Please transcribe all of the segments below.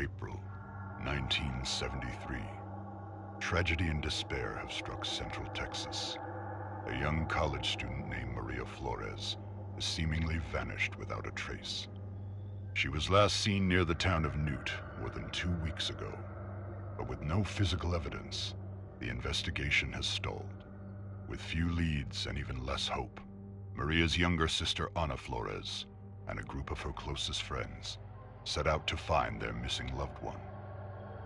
April 1973. Tragedy and despair have struck Central Texas. A young college student named Maria Flores has seemingly vanished without a trace. She was last seen near the town of Newt more than 2 weeks ago, but with no physical evidence, the investigation has stalled. With few leads and even less hope, Maria's younger sister Ana Flores and a group of her closest friends set out to find their missing loved one.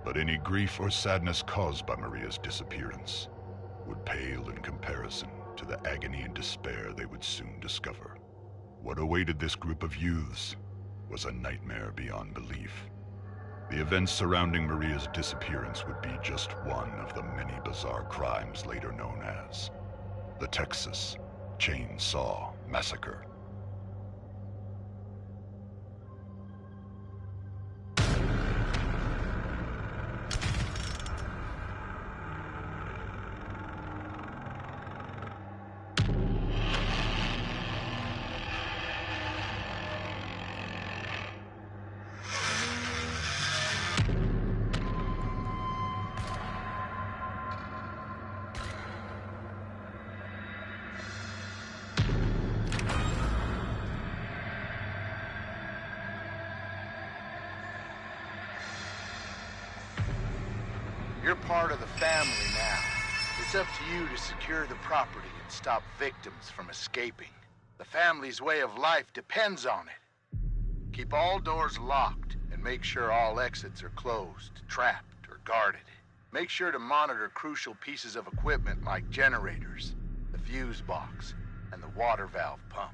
But any grief or sadness caused by Maria's disappearance would pale in comparison to the agony and despair they would soon discover. What awaited this group of youths was a nightmare beyond belief. The events surrounding Maria's disappearance would be just one of the many bizarre crimes later known as the Texas Chainsaw Massacre. You're part of the family now. It's up to you to secure the property and stop victims from escaping. The family's way of life depends on it. Keep all doors locked and make sure all exits are closed, trapped, or guarded. Make sure to monitor crucial pieces of equipment like generators, the fuse box, and the water valve pump.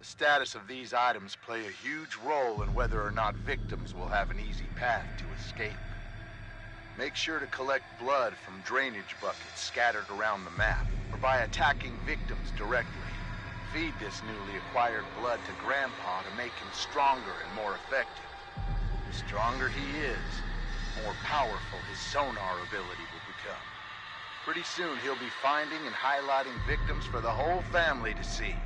The status of these items play a huge role in whether or not victims will have an easy path to escape. Make sure to collect blood from drainage buckets scattered around the map, or by attacking victims directly. Feed this newly acquired blood to Grandpa to make him stronger and more effective. The stronger he is, the more powerful his sonar ability will become. Pretty soon he'll be finding and highlighting victims for the whole family to see.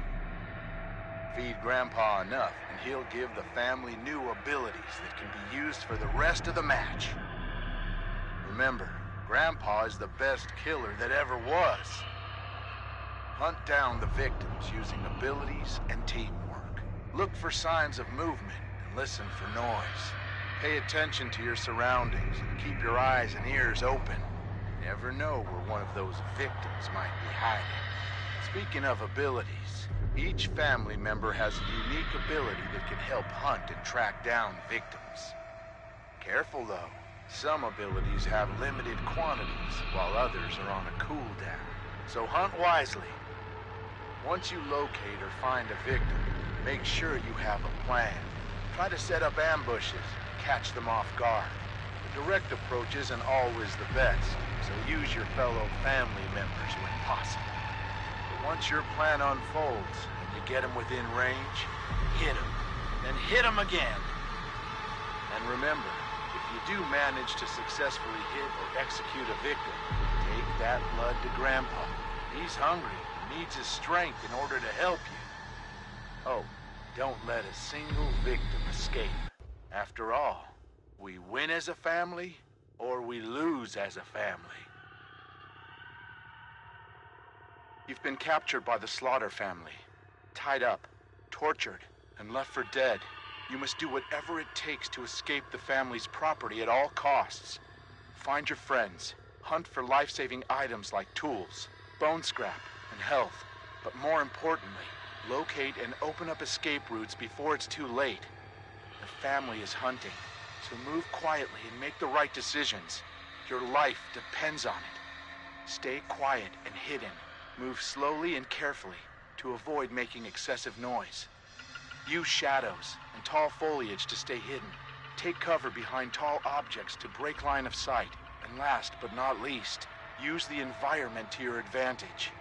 Feed Grandpa enough, and he'll give the family new abilities that can be used for the rest of the match. Remember, Grandpa is the best killer that ever was. Hunt down the victims using abilities and teamwork. Look for signs of movement and listen for noise. Pay attention to your surroundings and keep your eyes and ears open. You never know where one of those victims might be hiding. Speaking of abilities, each family member has a unique ability that can help hunt and track down victims. Careful though. Some abilities have limited quantities, while others are on a cooldown. So hunt wisely. Once you locate or find a victim, make sure you have a plan. Try to set up ambushes and catch them off guard. The direct approach isn't always the best, so use your fellow family members when possible. But once your plan unfolds and you get them within range, hit them. Then hit them again. And remember, if you do manage to successfully hit or execute a victim, take that blood to Grandpa. He's hungry and needs his strength in order to help you. Oh, don't let a single victim escape. After all, we win as a family, or we lose as a family. You've been captured by the Slaughter family, tied up, tortured, and left for dead. You must do whatever it takes to escape the family's property at all costs. Find your friends. Hunt for life-saving items like tools, bone scrap, and health. But more importantly, locate and open up escape routes before it's too late. The family is hunting, so move quietly and make the right decisions. Your life depends on it. Stay quiet and hidden. Move slowly and carefully to avoid making excessive noise. Use shadows and tall foliage to stay hidden. Take cover behind tall objects to break line of sight. And last but not least, use the environment to your advantage.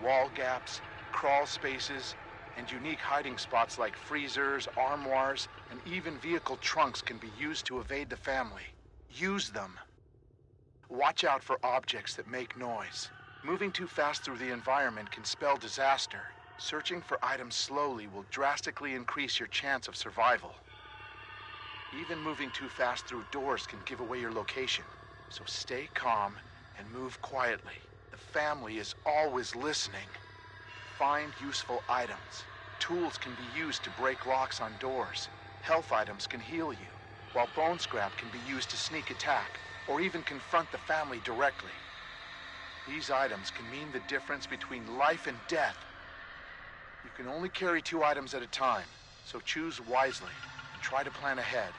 Wall gaps, crawl spaces, and unique hiding spots like freezers, armoires, and even vehicle trunks can be used to evade the family. Use them. Watch out for objects that make noise. Moving too fast through the environment can spell disaster. Searching for items slowly will drastically increase your chance of survival. Even moving too fast through doors can give away your location. So stay calm and move quietly. The family is always listening. Find useful items. Tools can be used to break locks on doors. Health items can heal you, while bone scrap can be used to sneak attack, or even confront the family directly. These items can mean the difference between life and death. You can only carry 2 items at a time, so choose wisely and try to plan ahead.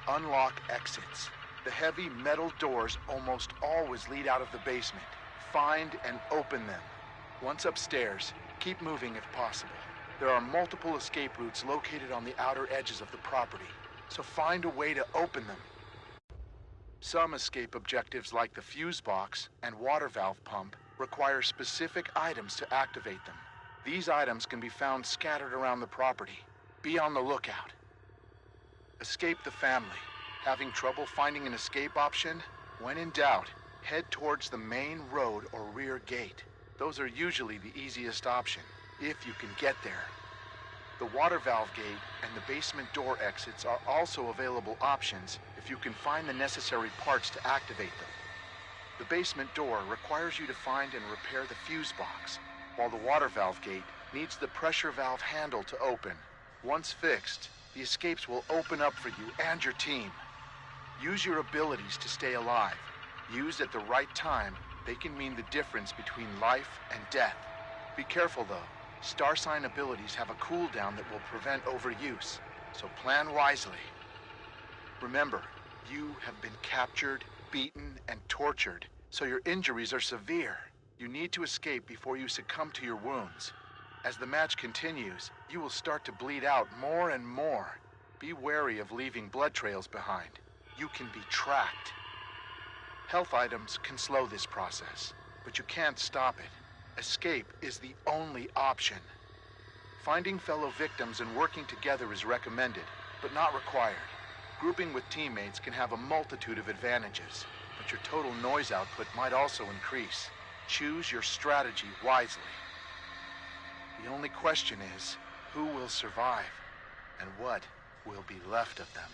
Unlock exits. The heavy metal doors almost always lead out of the basement. Find and open them. Once upstairs, keep moving if possible. There are multiple escape routes located on the outer edges of the property, so find a way to open them. Some escape objectives like the fuse box and water valve pump require specific items to activate them. These items can be found scattered around the property. Be on the lookout. Escape the family. Having trouble finding an escape option? When in doubt, head towards the main road or rear gate. Those are usually the easiest option, if you can get there. The water valve gate and the basement door exits are also available options if you can find the necessary parts to activate them. The basement door requires you to find and repair the fuse box, while the water valve gate needs the pressure valve handle to open. Once fixed, the escapes will open up for you and your team. Use your abilities to stay alive. Used at the right time, they can mean the difference between life and death. Be careful though. Star sign abilities have a cooldown that will prevent overuse, so plan wisely. Remember, you have been captured, beaten, and tortured, so your injuries are severe. You need to escape before you succumb to your wounds. As the match continues, you will start to bleed out more and more. Be wary of leaving blood trails behind. You can be tracked. Health items can slow this process, but you can't stop it. Escape is the only option. Finding fellow victims and working together is recommended, but not required. Grouping with teammates can have a multitude of advantages, but your total noise output might also increase. Choose your strategy wisely. The only question is, who will survive, and what will be left of them?